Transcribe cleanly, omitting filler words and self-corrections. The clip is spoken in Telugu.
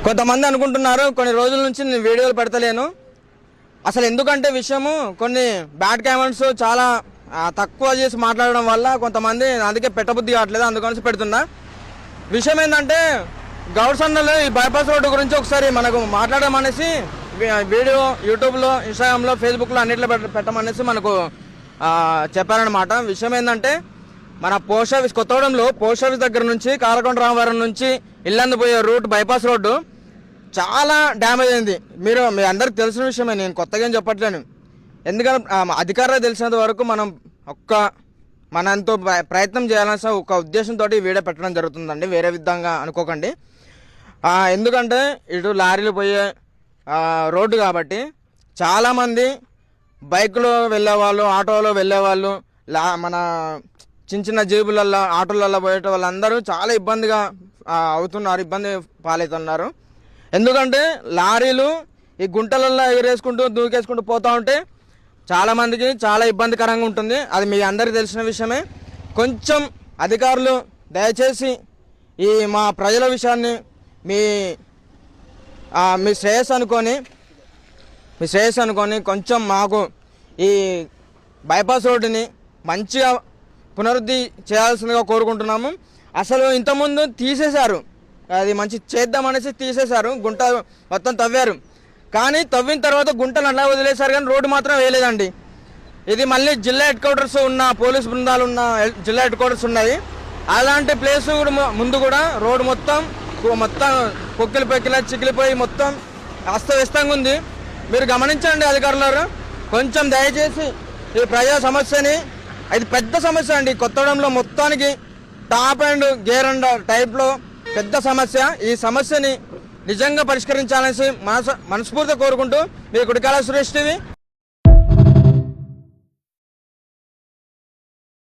కొంతమంది అనుకుంటున్నారు కొన్ని రోజుల నుంచి నేను వీడియోలు పెడతలేను అసలు ఎందుకంటే విషయము కొన్ని బ్యాడ్ కామెంట్స్ చాలా తక్కువ చేసి మాట్లాడడం వల్ల కొంతమంది అందుకే పెట్టబుద్ధి కావట్లేదు అందుకని పెడుతున్నా విషయం ఏంటంటే గౌడ్సన్నలో ఈ బైపాస్ రోడ్డు గురించి ఒకసారి మనకు మాట్లాడమనేసి వీడియో యూట్యూబ్లో ఇన్స్టాగ్రామ్లో ఫేస్బుక్లో అన్నిట్లో పెట్టమనేసి మనకు చెప్పారనమాట విషయం ఏంటంటే మన పోస్ట్ ఆఫీస్ కొత్తగూడెంలో పోస్ట్ ఆఫీస్ దగ్గర నుంచి కాలకొండ రామవరం నుంచి ఇల్లందు పోయే రూట్ బైపాస్ రోడ్డు చాలా డ్యామేజ్ అయింది మీ అందరికి తెలిసిన విషయమే నేను కొత్తగా ఏం చెప్పట్లేను ఎందుకంటే అధికారులకు తెలిసినంత వరకు మనం ఎంతో ప్రయత్నం చేయాల్సిన ఒక ఉద్దేశంతో వీడియో పెట్టడం జరుగుతుందండి వేరే విధంగా అనుకోకండి ఎందుకంటే ఇటు లారీలు పోయే రోడ్డు కాబట్టి చాలామంది బైక్లో వెళ్ళేవాళ్ళు ఆటోలో వెళ్ళేవాళ్ళు మన చిన్న చిన్న జేబులల్లో ఆటోలలో పోయేట వాళ్ళందరూ చాలా ఇబ్బందిగా అవుతున్నారు ఇబ్బంది పాలవుతున్నారు ఎందుకంటే లారీలు ఈ గుంటలలో ఎగరేసుకుంటూ దూకేసుకుంటూ పోతూ ఉంటే చాలామందికి చాలా ఇబ్బందికరంగా ఉంటుంది అది మీ అందరికీ తెలిసిన విషయమే కొంచెం అధికారులు దయచేసి ఈ మా ప్రజల విషయాన్ని మీ శ్రేయస్సు అనుకొని కొంచెం మాకు ఈ బైపాస్ రోడ్డుని మంచిగా పునరుద్ధి చేయాల్సిందిగా కోరుకుంటున్నాము అసలు ఇంతకుముందు తీసేశారు అది మంచి చేద్దామనేసి తీసేశారు గుంట మొత్తం తవ్వారు కానీ తవ్విన తర్వాత గుంటలు అలా వదిలేశారు కానీ రోడ్డు మాత్రం వేయలేదండి ఇది మళ్ళీ జిల్లా హెడ్ క్వార్టర్స్ ఉన్న పోలీస్ బృందాలు ఉన్న జిల్లా హెడ్ క్వార్టర్స్ ఉన్నాయి అలాంటి ప్లేస్ ముందు కూడా రోడ్డు మొత్తం పొక్కిలి చిక్కిలిపోయి మొత్తం అస్తవ్యస్తంగా ఉంది మీరు గమనించండి అధికారులారు కొంచెం దయచేసి ఈ ప్రజా సమస్యని అది పెద్ద సమస్య అండి కొత్తగూడెంలో మొత్తానికి టాప్ అండ్ గేర్ అండ్ టైప్లో పెద్ద సమస్య ఈ సమస్యని నిజంగా పరిష్కరించాలనేసి మనస్ఫూర్తిగా కోరుకుంటూ మీ కుడికాల సురేష్ టీవీ